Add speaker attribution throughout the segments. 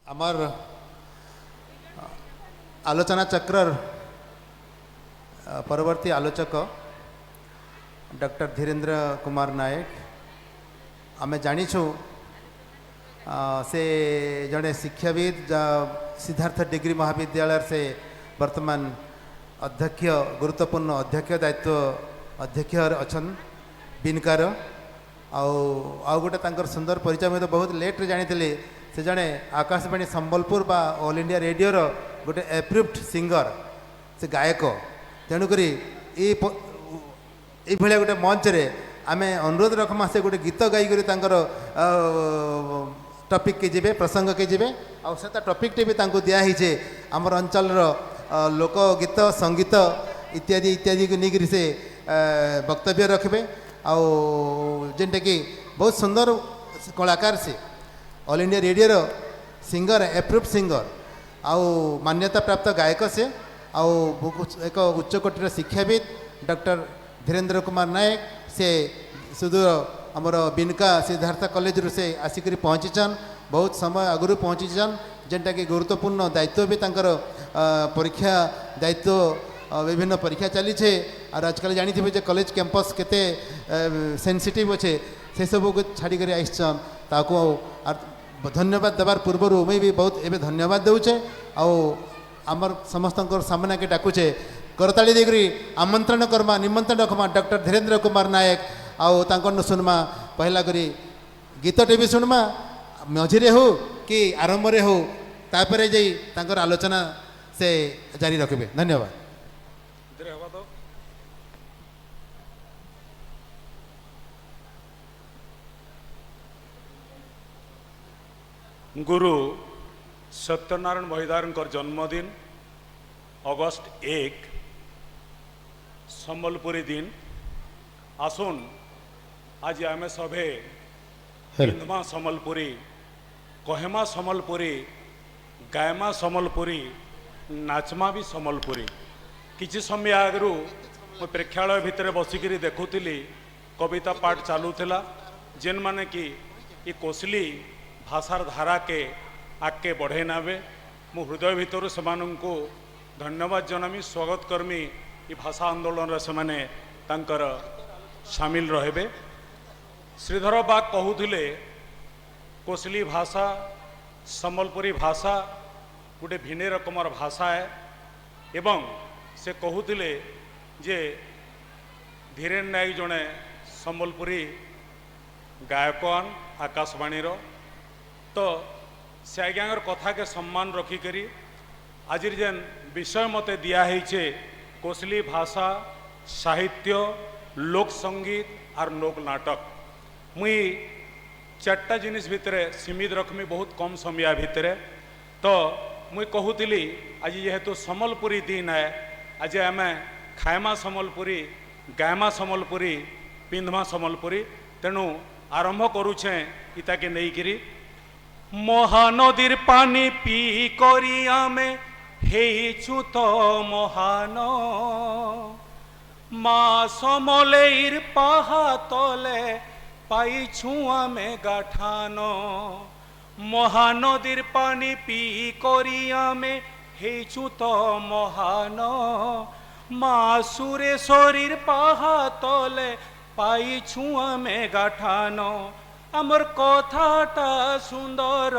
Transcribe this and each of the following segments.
Speaker 1: आमर आलोचना चक्र परवर्ती आलोचक डॉक्टर धीरेन्द्र कुमार नायक आम जाचु से जड़े शिक्षाविद सिद्धार्थ डिग्री महाविद्यालय से वर्तमान अध्यक्ष गुरुत्वपूर्ण अध्यक्ष दायित्व अध्यक्ष अच्छा बिनकार आउ गोटे सुंदर परिचय मैं तो बहुत लेट्रे जानी से जड़े आकाशवाणी संबलपुर बा ऑल इंडिया रेडियो रो गोटे एप्रूव्ड सिंगर से गायक तेणुक ये गोटे मंच रे आम अनुरोध रखमा से गोटे गीत गायकर टॉपिक के जीवे प्रसंग के जीवे आता टॉपिक टे भी दिखाई आमर अंचल लोक गीत संगीत इत्यादि इत्यादि को लेकर से वक्तव्य रखबे आंटा कि बहुत सुंदर कलाकार से ऑल इंडिया रेडियो रो सिंगर एप्रूव्ड सिंगर आउ मान्यता प्राप्त गायक से आउ एक उच्चकोटीर शिक्षाविद डॉक्टर धीरेन्द्र कुमार नायक से सुदूर आमर बिनका सिद्धार्थ कॉलेज से आसिक पहुँचीचन बहुत समय आगु पहुँचीचन जेनटा कि गुरुत्वपूर्ण दायित्व भी तांकर परीक्षा दायित्व विभिन्न परीक्षा चली और आजकल जानी थे कॉलेज कैंपस केते सेंसिटिव अच्छे से सब को छाड़ी आईचन ताको धन्यवाद देवार पूर्वर मुई भी बहुत एवं धन्यवाद दूचे आमर समस्त सामना के डाकुचे करताली देकरी आमंत्रण करमा निमंत्रण रखमा डॉक्टर धीरेन्द्र कुमार नायक आउ सुनमा पहला करी गीतटे भी शुणमा मझिरे हो कि आरंभ रे हो तापर जाई तांकर आलोचना से जारी रखबे। धन्यवाद।
Speaker 2: गुरु सत्यनारायण महिदार जन्मदिन अगस्त 1 संबलपुरी दिन आसुन आज आम सभे पिंधमा समलपुरी कहमा समलपुरी गायमा समलपुरी नाचमा भी समलपुरी किसी समय आगु मैं प्रेक्षालय भितर बसिक देखुली कविता पाठ चलूला जेन माने कि ये कोसली भाषार धारा के आगे बढ़े नाबे मु हृदय भितर से धन्यवाद जनामी स्वागत करमी ये भाषा आंदोलन से माने तांकर शामिल रहे। श्रीधर बाग कहूले कोसली भाषा संबलपुरी भाषा गोटे भिन्न रकमर भाषा है एवं से कहूले जे धीरेन्द्र नायक जड़े संबलपुरी गायकवान आकाशवाणी तो से आज्ञार कथा के सम्मान रखिकरी आज जेन विषय मते दियाहे कोसली भाषा साहित्य लोक संगीत और लोक नाटक मुई चार्टा जिनिस भितर सीमित रखमी बहुत कम समय भितर तो मुई कहूली आज जेहेतु समलपुरी दिन है आज आम खायमा समलपुरी गायमा समलपुरी पिंधमा समलपुरी तेणु आरंभ करुछे इता के नहींकरी महानदीर पानी पी करी आमे हेचु तो महान माँ समलेर पाहा तले पाइछु आमे गाठान महानदीर पानी पी करी आमे हेचु तो महान माँ सुरेश्वरीर पाहा तले पाइछु आमे गाठान आमर कथाटा सुंदर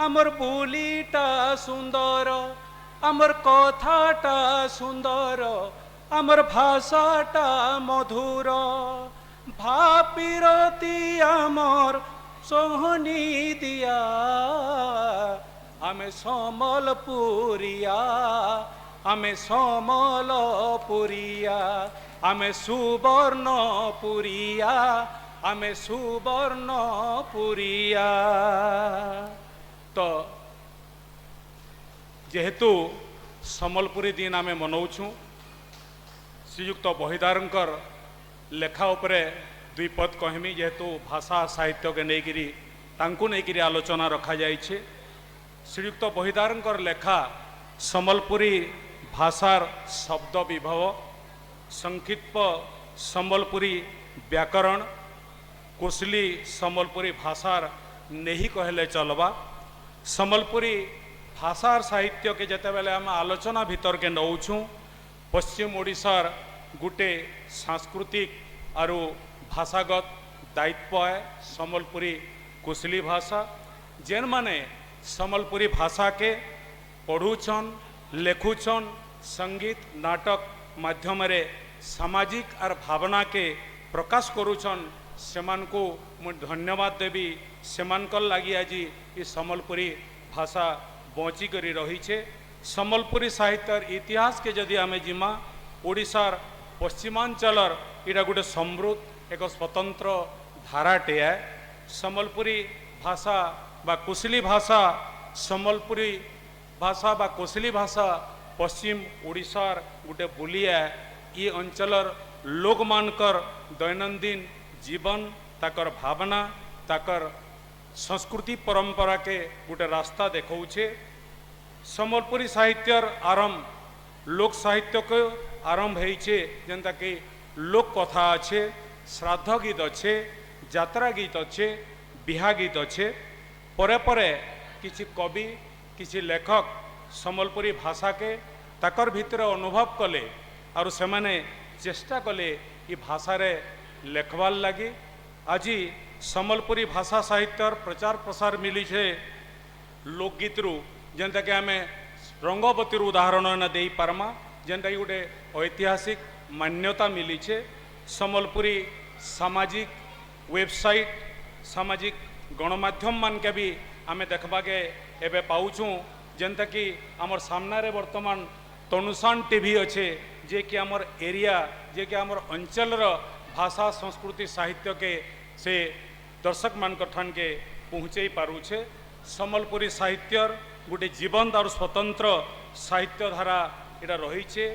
Speaker 2: आमर बोलीटा सुंदर आमर कथाटा सुंदर आमर भाषाटा मधुर भापीरती आमर सोहनी दिया आमे समलपुरिया आमे समलपुरिया आमे सुवर्णपुरिया आमे सुवर्णपुरिया तो जेहेतु समलपुरी दिन आमे मनाऊँ श्रीयुक्त बहिदारंकर लेखा उपरे दुई पद कहमी जेहेतु भाषा साहित्य के लेकिरी तांकु नेकिरी आलोचना रखा जाइछे। श्रीयुक्त बहिदारंकर लेखा समलपुरी भाषार शब्द विभव संक्षिप्त संबलपुरी व्याकरण कोसली संबलपुरी भाषार नहीं कहले चलबा सम्बलपुरी भाषा और साहित्य के जिते बेले आम आलोचना भीतर के नौछूँ पश्चिम ओडिशार गोटे सांस्कृतिक और भाषागत दायित्व है सम्बलपुरी कुशली भाषा जेन माने सम्बलपुरी भाषा के पढ़ुछन लेखुछन संगीत नाटक माध्यम रे सामाजिक और भावना के प्रकाश करुछन सेमान को मु धन्यवाद देवी सेमानकर लगी आज ये सम्बलपुरी भाषा बची करी रही छे। सम्बलपुरी साहित्य इतिहास के जदि आमे जिमा ओडिशार पश्चिमांचलर इटा गोटे समृद्ध एक स्वतंत्र धाराटे है। सम्बलपुरी भाषा बा कुशली भाषा सम्बलपुरी भाषा बा कुशली भाषा पश्चिम ओडिशार गोटे बुलिया ये अंचलर लोक मानकर दैनंदिन जीवन ताकर भावना ताकर संस्कृति परंपरा के गोटे रास्ता देखौछे। सम्बलपुरी साहित्यर आरंभ लोक साहित्य को आरंभ होइछे जेनता कि लोक कथा अच्छे श्राद्ध गीत अच्छे यात्रा गीत अच्छे बिहा गीत अच्छे परे परे किछि कवि किछि लेखक सम्बलपुरी भाषा के ताकर भितर अनुभव कले और से माने चेष्टा कले ये भाषा रे लेखवार लगी। आज सम्बलपुरी भाषा साहित्यर प्रचार प्रसार मिली है लोकगीत रु जेनता कि आमे रंगवती उदाहरण न दे पारमा जेनता कि गोटे ऐतिहासिक मान्यता मिली है। सम्बलपुरी सामाजिक वेबसाइट सामाजिक गणमाध्यम मान के भी आमे देखबा के एबे पाउछू जेनता कि आमर सामना रे वर्तमान तनुसान टीवी अच्छे जे कि आमर एरिया जे कि आमर अंचल भाषा संस्कृति साहित्य के से दर्शक मान ठान के पहुँचे पारुछे। सम्बलपुरी साहित्यर गोटे जीवंत और स्वतंत्र साहित्य धारा इटा रही है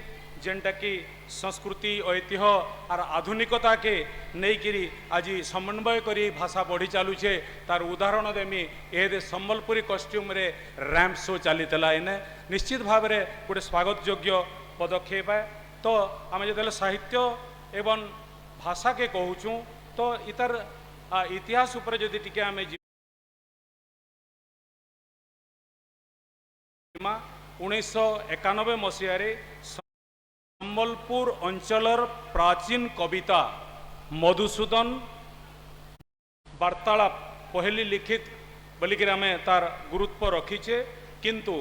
Speaker 2: जेनटा कि संस्कृति ऐतिह्य और आधुनिकता के नहींकि आज समन्वय करी भाषा बढ़ी चलुचे तार उदाहरण देमी ए सम्बलपुरी कॉस्ट्यूम रे रैंप शो चलीला इने निश्चित भाव में गोटे स्वागत योग्य पदक्षेप है। तो आम जो साहित्य एवं भाषा के कहूँ तो इतर इतिहास उपर जदि टिके आमे 1991 मसीह सम्बलपुर अंचलर प्राचीन कविता मधुसूदन वार्तालाप पहली लिखित बोलिक आमे तार गुरुत्व रखीचे किंतु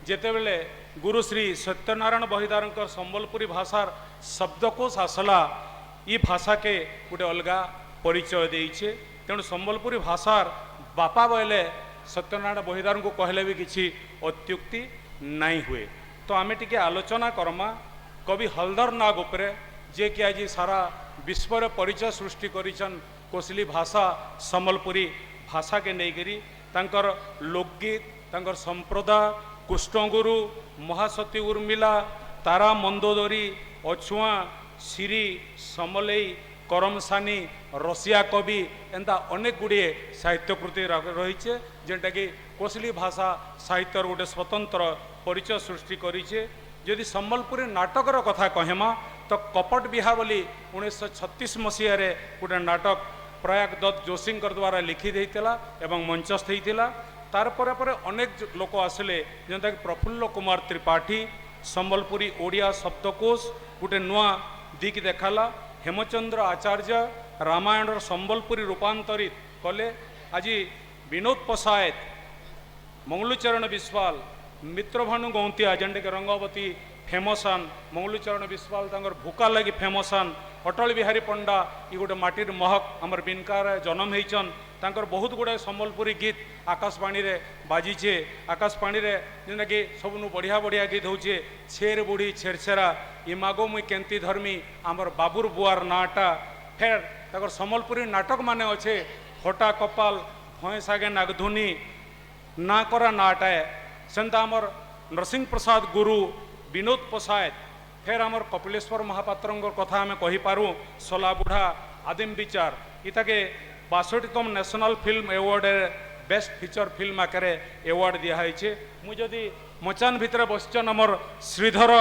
Speaker 2: जेतेबेले गुरु श्री सत्यनारायण बहिदार सम्बलपुरी भाषार शब्दकोश आसला ये भाषा के गोटे अलगा परिचय देइछे। तेणु सम्बलपुरी भाषार बापा बोले सत्यनारायण बहिदार को कहले भी किसी अत्युक्ति नहीं हुए। तो आमे टिके आलोचना करमा कवि हलधर नाग उपरे जे कि आज सारा विश्व परिचय सृष्टि करिछन कोसली भाषा सम्बलपुरी भाषा के नहींकरी तांकर लोकगीत तांकर संप्रदाय कृष्णगुरु महासती उर्मिला तारा मंदोदरी अछुआ सिरी समलई करमसानी रसिया कवि एंता अनेक गुड़िए साहित्यकृति रही है जेनटा कि कोसली भाषा साहित्यर गोटे स्वतंत्र परिचय सृष्टि करिछे। यदि सम्बलपुरी नाटकर कथा कहमा तो कपट बिहा बोली 1936 मसीह गोटे नाटक प्रयाग दत्त जोशी द्वारा लिखित होता एवं मंचस्थ होता तार परे परे अनेक लोक आसिले जेनता कि प्रफुल्ल कुमार त्रिपाठी सम्बलपुरी ओडिया शब्दकोश गोटे नुआ दिक देखाला हेमचंद्र आचार्य रामायण सम्बलपुरी रूपांतरित कले। आज विनोद पसायत मंगलूचरण विश्वाल मित्रभानु गौंतिया जेनटा कि रंगवती फेमसान मंगलूचरण विश्वाल तांकर भूका लगी फेमसान अटल बिहारी पंडा ये गोटे माटिर महक आमर बिनकार जन्म होइछन तांकर बहुत गुड़ाए सम्बलपुरी गीत आकाशवाणी रे बाजीचे आकाशवाणी रे जेना कि सबनु बढ़िया बढ़िया गीत होचे छेर बुढ़ी छेरछेरा इमागो मुई केंती धर्मी आमर बाबुर बुआर नाटा फेर ताकर सम्बलपुरी नाटक माने अच्छे हटा कपाल भैंस आगे नागधुनी ना करा नाटाए सेंता आमर नरसिंह प्रसाद गुरु विनोद पसायत फेर आमर कपिलेश्वर महापात्र कथा आम कहीपरू सोला बुढ़ा आदिम विचार इताके 62तम national film award best feature film आकारे एवार्ड दिखाई मुझे मचान भितर बसचन आमर श्रीधर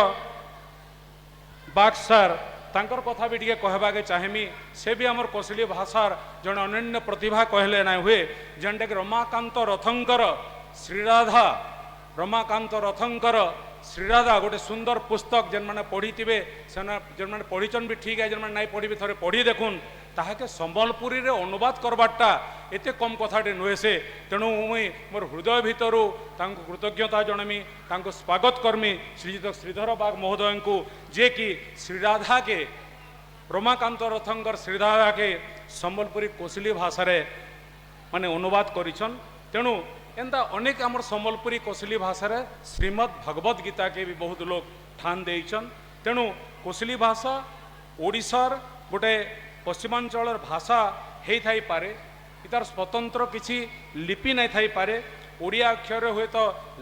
Speaker 2: बाग सार तांकर कथा भी टे कहवाके चाहेमी से भी आमर कोसली भाषार जन अनन्य प्रतिभा कहले ना हुए जेनटा कि रमाकांत रथंकर ଶ୍ରୀରାଧା ରମାକାନ୍ତ ରଥଙ୍କର ଶ୍ରୀରାଧା ଗୋଟେ ସୁନ୍ଦର ପୁସ୍ତକ ଯେନ୍ମାନେ ପଢ଼ିଥିବେ ସେମାନେ ଯେନ୍ମାନେ ପଢ଼ିଛନ୍ ବି ଠିକ୍ ଅଛି, ଯେନ୍ମାନେ ନାଇଁ ପଢ଼ିବେ ଥରେ ପଢ଼ି ଦେଖୁନ୍। ତାହାକେ ସମ୍ବଲପୁରୀରେ ଅନୁବାଦ କରବାରଟା ଏତେ କମ୍ କଥାଟେ ନୁହେଁ ସେ। ତେଣୁ ମୁଇଁ ମୋର ହୃଦୟ ଭିତରୁ ତାଙ୍କୁ କୃତଜ୍ଞତା ଜଣାମି, ତାଙ୍କୁ ସ୍ୱାଗତ କର୍ମି ଶ୍ରୀଯୁକ୍ତ ଶ୍ରୀଧର ବାଗ ମହୋଦୟଙ୍କୁ, ଯିଏକି ଶ୍ରୀରାଧାକେ ରମାକାନ୍ତ ରଥଙ୍କର ଶ୍ରୀରାଧାକେ ସମ୍ବଲପୁରୀ କୋଶଲି ଭାଷାରେ ମାନେ ଅନୁବାଦ କରିଛନ୍। ତେଣୁ ଏନ୍ତା ଅନେକ ଆମର ସମ୍ବଲପୁରୀ କୋଶଲି ଭାଷାରେ ଶ୍ରୀମଦ୍ ଭଗବତ ଗୀତାକେ ବି ବହୁତ ଲୋକ ଠାନ୍ ଦେଇଛନ୍। ତେଣୁ କୋଶଲି ଭାଷା ଓଡ଼ିଶାର ଗୋଟେ ପଶ୍ଚିମାଞ୍ଚଳର ଭାଷା ହେଇଥାଇପାରେ, ତାର ସ୍ୱତନ୍ତ୍ର କିଛି ଲିପି ନାଇଁ ଥାଇପାରେ, ଓଡ଼ିଆ ଅକ୍ଷରରେ ହୁଏତ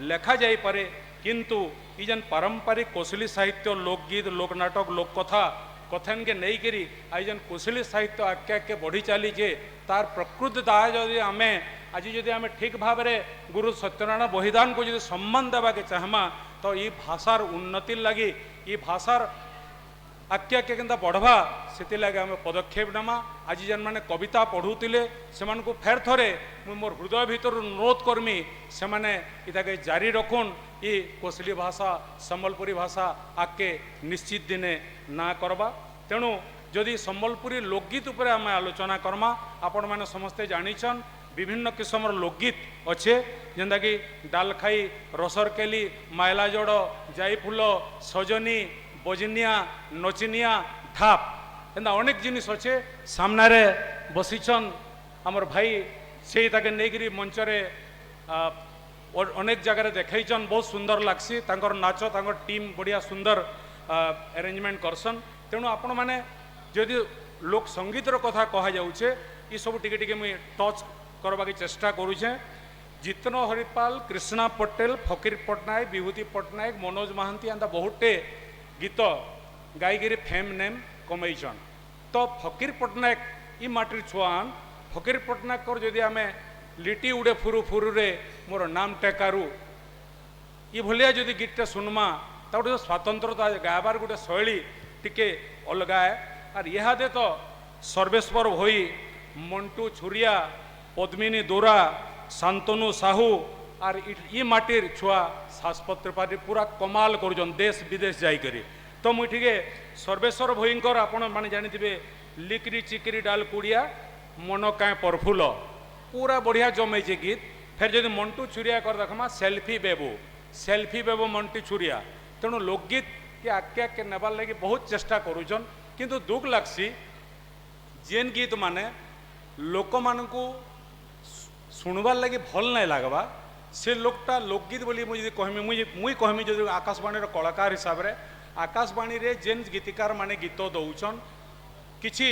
Speaker 2: ଲେଖାଯାଇପାରେ, କିନ୍ତୁ ଇ ଯେନ୍ ପାରମ୍ପରିକ କୋଶଲି ସାହିତ୍ୟ, ଲୋକଗୀତ, ଲୋକନାଟକ, ଲୋକକଥା କଥାନକେ ନେଇକରି ଆଜି ଯେନ୍ କୋଶଲି ସାହିତ୍ୟ ଆଗ୍କେ ଆଗ୍କେ ବଢ଼ି ଚାଲିଛେ, ତାର ପ୍ରକୃତ ଦାୟ ଯଦି ଆମେ ଆଜି ଯଦି ଆମେ ଠିକ୍ ଭାବରେ ଗୁରୁ ସତ୍ୟନାରାୟଣ ବହିଦାନକୁ ଯଦି ସମ୍ମାନ ଦେବାକେ ଚାହେଁମା, ତ ଇ ଭାଷାର ଉନ୍ନତି ଲାଗି, ଇ ଭାଷାର ଆଗ୍କେ ଆଗ୍କେ କେନ୍ତା ବଢ଼ବା, ସେଥିଲାଗି ଆମେ ପଦକ୍ଷେପ ନେମା। ଆଜି ଯେନ୍ମାନେ କବିତା ପଢ଼ୁଥିଲେ ସେମାନଙ୍କୁ ଫେର୍ ଥରେ ମୁଁ ମୋର ହୃଦୟ ଭିତରୁ ଅନୁରୋଧ କର୍ମି, ସେମାନେ ଇଟାକେ ଜାରି ରଖୁନ୍। ଇ କୋଶଲି ଭାଷା, ସମ୍ବଲପୁରୀ ଭାଷା ଆଗ୍କେ ନିଶ୍ଚିତ ଦିନେ ନା କରବା। ତେଣୁ ଯଦି ସମ୍ବଲପୁରୀ ଲୋକଗୀତ ଉପରେ ଆମେ ଆଲୋଚନା କର୍ମା, ଆପଣମାନେ ସମସ୍ତେ ଜାଣିଛନ୍ বিভিন্ন কিসমর লোকগীত অছে, যেটাকি ডালখাই, রসরকেলি, মাইলাজড়, জাইফুল, সজনী, বজনিয়া, নচিনিয়া, ঢাপ, এন্তা অনেক জিনিস অছে। সামনারে বসিছন আমার ভাই, সেই তাকে নেইকি মঞ্চরে অনেক জায়গায় দেখাইছন, বহুত সুন্দর লাগছি। তাঙ্কর নাচ, তাঙ্কর টিম বড়িয়া সুন্দর আরেঞ্জমেন্ট করসন। তেণু আপন মানে যদি লোক সঙ্গীতর কথা কহা যাচ্ছে, এসবু টিকে টিকে মুই টচ করবাকে চেষ্টা করুছে। জিতন হরিপাল, কৃষ্ণা পটেল, ফকির পট্টনায়ক, বিভূতি পট্টনায়ক, মনোজ মহান্তি এন্তা বহুটে গীত গাইকিরি ফেম নেম কমাইছন। তো ফকির পট্টনায়ক ই মাটির ছুয়ান, ফকির পট্টনায়কর যদি আমি লিটি উড়ে ফুরু ফুরুরে মোর নাম টেকারু ই ভলিয়া যদি গীতটা শুনমা, তা গোটে স্বাতন্ত্রতা গাইবার গোটে শৈলী টিকে অলগা। আর ইহাদে তো সর্বেশ্বর ভই, মন্টু ছুরিয়া, পদ্মিনী দোরা, শান্তনু সাহু আর ই মাটির ছুয়া শাশ্বত ত্রিপাঠী পুরা কমাল করছন দেশ বিদেশ যাইকরি। তো মুই ঠিকে সর্বেশ্বর ভয়ঙ্কর আপন মানে জানিথিবে, লিকরি চিকরি ডাল কুড়িয়া মন কাঁ প্রফুল্ল, পুরা বঢ়িয়া জমাইছে গীত। ফের যদি মন্টু ছুরিয়া কর দেখমা, সেলফি বেবু, সেলফি বেবু মন্টু ছুরিয়া। তেণু লোকগীত কে আগ্কে আগ্কে নেবার লাগি বহুত চেষ্টা করুছন। কিন্তু দুঃখ লাগছি যেন গীত মানে লোক মানুষ শুণবার লাগি ভাল নাই লাগবা, সে লোকটা লোকগীত বলি মুই যদি কহমি, মুই কহমি যদি আকাশবাণীর কলাকার হিসাবে, আকাশবাণীরে যেন গীতিকার মানে গীত দৌছন, কিছু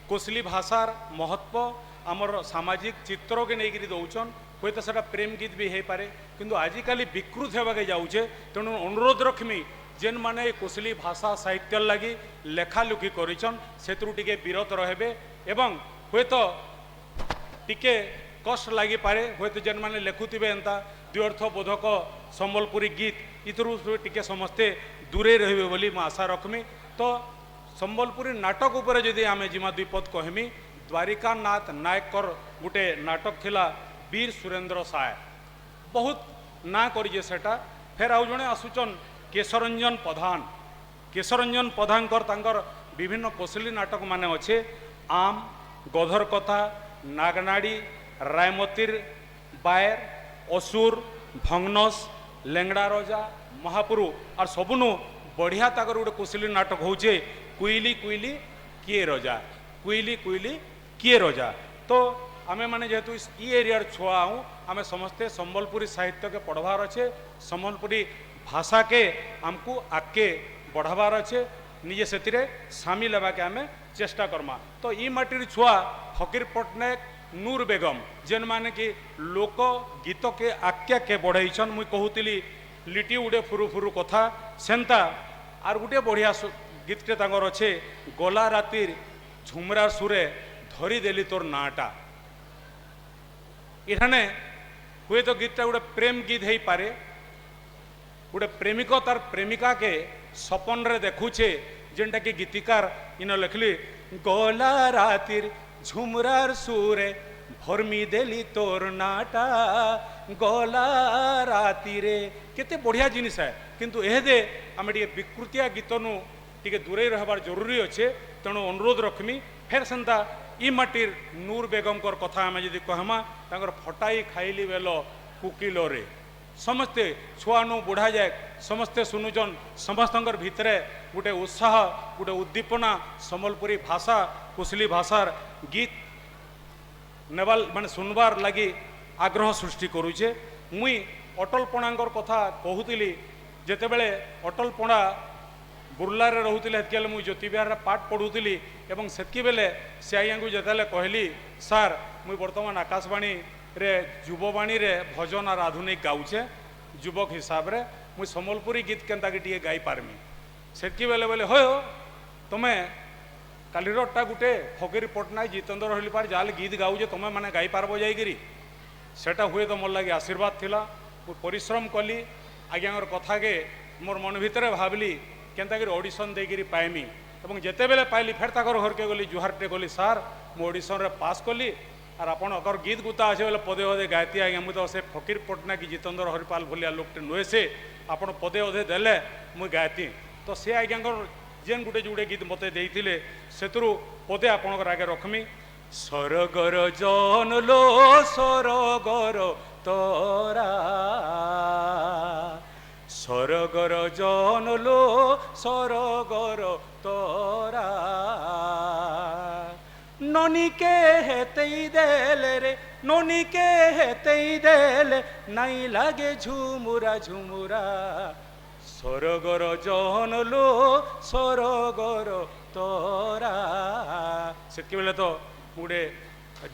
Speaker 2: কোশলি ভাষার মহত্ব আমার সামাজিক চিত্রকে নেইকি দৌছন, হয়তো সেটা প্রেম গীত বি হয়ে, কিন্তু আজিকালি বিকৃত হওয়াকে যাচ্ছে। তেণু অনুরোধ রখমি যেন মানে কোশলি ভাষা সাহিত্যর লাগি লেখালুখি করেছন, সেতু টিকে বিরত রহবে। এবং হয়তো টিকে কষ্ট লাগিপারে, হয়তো যেন মানে লেখুথিবে এন্তা দ্ব্যর্থবোধক সম্বলপুরী গীত, ইথরু টিকে সমস্তে দূরে রহবে বলি মু আশা রখমি। তো সম্বলপুরী নাটক উপরে যদি আমি জিমা দুইপদ কহমি, দ্বারিকানাথ নায়কর গোটে নাটক লা বীর সুরেন্দ্র সায়, বহুত না করিছে সেটা। ফের আউ জনে আসুচন কেশরঞ্জন প্রধান। কেশরঞ্জন প্রধানকর তাঙ্কর বিভিন্ন কোশলি নাটক মানে অছে, আম, গধর কথা, নাগনাড়ি, রায়মতির বায়ের, অসুর, ভগ্নস, লেংড়া রজা, মহাপুরু। আর সবুনু বঢ়িয়া তাকর গোটে কোশলি নাটক হচ্ছে কুইলি কুইলি কিয়ে রজা, কুইলি কুইলি কিয়ে রজা। তো আমি মানে যেহেতু ই এরিয়ার ছুয়া হूँ, আমি সমস্তে সম্বলপুরী সাহিত্যকে পড়বার আছে, সম্বলপুরী ভাষাকে আমকু আগে বঢ়াবার আছে, নিজে সেতিরে সামিল হবাকে আমি চেষ্টা করমা। তো ই মাটির ছুয়া ফকির পট্টনায়ক, নূর বেগম, যেন মানে কি লোক গীতকে আগে আগে বঢ়াইছন। মুই কহুতিলি লিটি উড়ে ফুরু ফুরু কথা, সেন্তা আর গোটে বঢ়িয়া গীতটে তাঙ্কর অছে, গলা রাতির ঝুমরা সুরে ধরি দেলি তোর নাটা। এখানে হয়তো গীতটা গোটে প্রেম গীত হয়ে পারে, গোটে প্রেমিক তার প্রেমিকাকে স্বপনরে দেখুছে, যেটা কি গীতিকার ইন লেখলি, গলা রাতির ঝুমরার সুরে ভরমি দেলি তোর নাটা, गला राति रे केते बढ़िया जिनिस है किंतु एहे दे आमे टिके विकृतिया गीत नु टिके दूरे रहबार जरूरी अच्छे तेणु अनुरोध रखमी फेर सेंता ई माटीर नूर बेगम कर कथा आमे जदि कहमा तांकर फटाई खाइली बेलो कुकिलो रे समस्ते छुआ नु बुढ़ा जाए समस्ते सुनुचन समस्तंकर भितरे गोटे उत्साह गोटे उद्दीपना सम्बलपुरी भाषा कुशली भाषार गीत नेवाल माने सुनबार लगी आग्रह सृष्टि करुचे मुई अटल पणांकर कथा कहूली जेतेबेले अटल पणा बुर्लारे रोते हेतके मुझे ज्योतिविहार पाठ पढ़ुली और सेतकी बेले से आईया को जिते कहली सार मुई बर्तमान आकाशवाणी रे युववाणी रे भजन और आधुनिक गाऊचे युवक हिसाब रे मुई सम्बलपुरी गीत केनता कि टी गाई पारमी सेतकी बेले बोले हो तुम्हें कालीरटा गुटे फकीर पट्टनायक जितेंद्र हलिपार जाल गीत गाऊजे तुम्हें मैंने गाई पार्ब जाइरी सेटा हुए तो मोर लगे आशीर्वाद थिला मु परिश्रम कली आज्ञा कथा के मोर मन भितर भाविली केनता कि ऑडिशन देकरी पाइमी और जिते बेले पाइली फेर ताकर घर के गली जुहारटे गली सार मु ऑडिशन रे पास कली और आपन अगर गीत गुता अच्छे बोले पदे अधे गायती आज्ञा मुझे से फकीर पट्टनायक जितेंद्र हरिपाल भलिया लोकटे नुहे से आपन पदे अधे देले मुई गायती तो से आज्ञा जेन गुटे जुड़े गीत मत देते से पदे आपणकर आगे रखमी सरगर जन लो सरगर तोरा सरगर जन लो सरगर तोरा ननी के हेते देले रे ननी के हेते देले नहीं लागे झुमुरा झुमुरा सरगर जन लो सरगर तोरा से बेले तो गोटे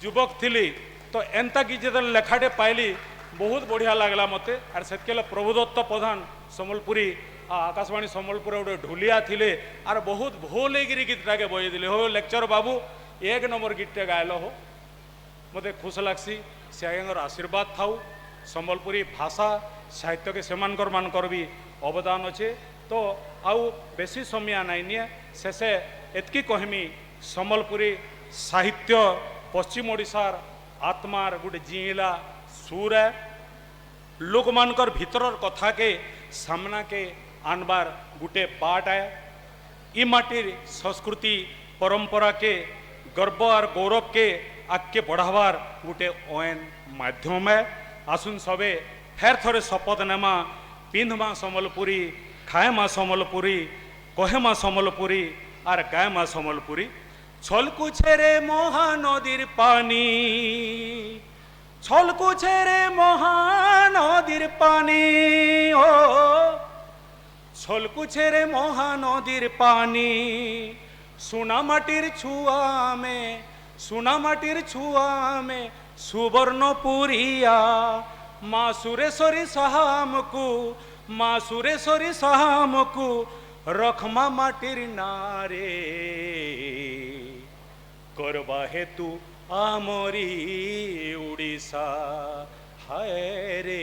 Speaker 2: युवक थी तो एंता कि जो लेखाटे पाइली बहुत बढ़िया लगला मते आर से प्रभुदत्त प्रधान सम्बलपुरी आकाशवाणी सम्बलपुर गोटे ढुलिया थिले आर बहुत भोल गीतटा के बजे दिले हो लेक्चर बाबू एक नंबर गीतटे गायल हो मते खुश लगसी से आज्ञा आशीर्वाद थाउ सम्बलपुरी भाषा साहित्य के सेमानकर मानकर भी अवदान अच्छे तो आउ बेसी समय नाई निए शेषे एतकी कहमी सम्बलपुरी साहित्य पश्चिम ओडिशार आत्मार गोटे जिला सुर है लोक मानकर भीतर कथा के सामना के आनबार गोटे बाट है ई माटीर संस्कृति परंपरा के गर्व और गौरव के आगे बढ़ावार गोटे ओन माध्यम है आसुन सबे फेर थोड़े शपथ नेमा पिंधमा सम्बलपुरी खाएमा सम्बलपुरी कहेमा सम्बलपुरी और गायमा सम्बलपुरी छलकुछे रे महानदीर पानी छलकुछे रे महानदीर पानी ओ छलकुछे रे महानदीर पानी सोना माटिर छुआ में सोना माटिर छुआ में सुवर्णपुरिया माँ सुरेश्वरी सामकु माँ सुरेश्वरी सामकु रखमा माटिर नारे करवा हेतु आमरी उड़ीसा हाय रे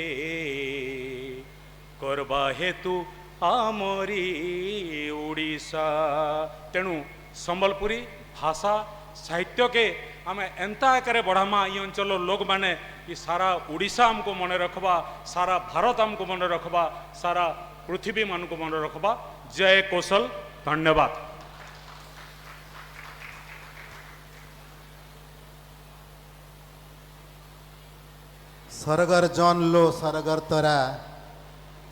Speaker 2: करवा हेतु आमरी उड़ीसा तेणु सम्बलपुरी भाषा साहित्य के आम एंता आकार बढ़ामा ये अंचल लोक मैंने ये सारा उड़ीसा हमको मन रखबा सारा भारत हमको मन रखबा सारा पृथ्वी मान को मन रखबा जय कौशल धन्यवाद।
Speaker 1: सरगर जन लो सरगर तोरा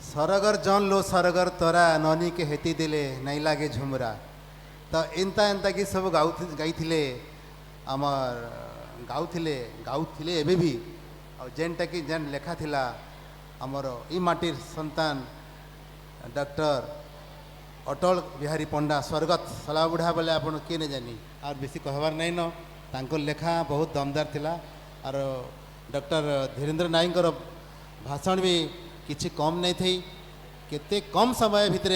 Speaker 1: सरगर जन लो सरगर तोरा ननी के हेती दिले नहीं लागे झुमरा तो एंता एंता कि सब गाई आमर गाउथिले एबे भी और जेनटा कि जेन लेखा थिला आमर ई माटीर संतान डॉक्टर अटल बिहारी पंडा स्वर्गत सला बुढ़ा बोले आप किए नहीं जानी और बेसी कहबार नहीं न तांको लेखा बहुत दमदार थिला और डॉक्टर धीरेन्द्र नाईकर भाषण भी किसी कम नहीं थी केते कम समय भितर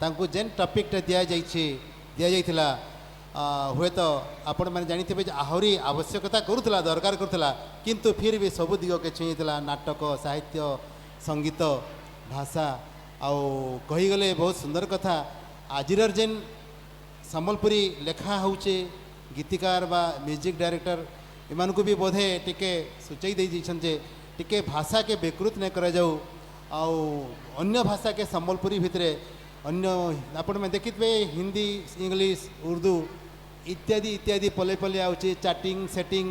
Speaker 1: तांको जेन टॉपिकटा दि जाइथिला हुए तो आपण मैंने जानी थे आहरी आवश्यकता करुला दरकार करुला किंतु फिर भी सबु दिग के छुईला नाटक साहित्य संगीत भाषा आउ कहीगले बहुत सुंदर कथा आजिर जेन सम्बलपुरी लेखा होचे गीतिकार बा म्यूजिक डायरेक्टर एमान को भी बोधे टिके सूचई दे जे टिके भाषा के विकृत नहीं करा जाऊ आउ अन्य भाषा के संबलपुरी भितरे अन्य आपण में देखिथे हिंदी इंग्लिश उर्दू इत्यादि इत्यादि पले पले आउचे चैटिंग सेटिंग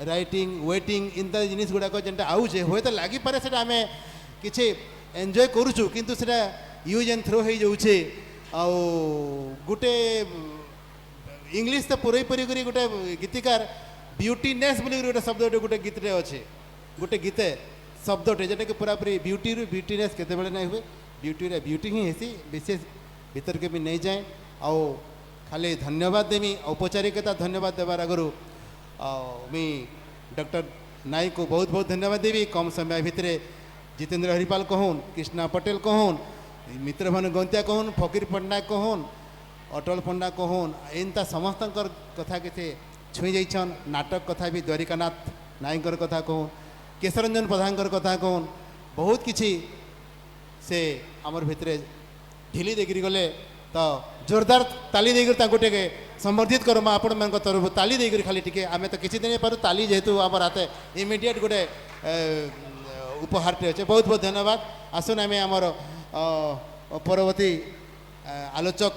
Speaker 1: राइटिंग वेटिंग इनता जिनिस गुड़ाक जेनटा आउचे हुए तो लगी पारे से आम किसी एंजॉय करुचु किंतु सेटा यूज एंड थ्रो हो जाऊे आउ गोटे इंग्लिश तो पूरे पूरी करी गोटे गीतिकार ब्यूटीनेस बोली गोटे शब्द गोटे गीतटे अच्छे गोटे गीते शब्दटे जोटा कि पूरा पूरी ब्यूटी रु ब्यूटीनेस केते नहीं हुए ब्यूटी रे ब्यूटी ही हेसी विशेष भीतर के भी नहीं जाए आओ खाली धन्यवाद देमी औपचारिकता धन्यवाद देवार आगु मी डॉक्टर नायक को बहुत बहुत धन्यवाद देवी कम समय भितर जितेंद्र हरिपाल कहून कृष्णा पटेल कहून मित्रभानु गंतिया कहून फकीर पट्टनायक कहून अटल पंडा कहून एनता समस्त कथा के छुई जाइछन नाटक कथा भी द्वारिकानाथ नायकर कथा कहून केशरंजन प्रधान कथा कहून बहुत किछि से आमर भितरे ढिली देकरी गले तो जोरदार ताली देकर ताको टेके संबर्धित करो आपण मान तरफ ताली देकर खाली टिके आमे तो किसी दिन पारू ताली जेहेतु आमर हाथे इमिडिएट गोटे उपहारटे अच्छे बहुत बहुत धन्यवाद आसुन आमे आमर परवर्ती आलोचक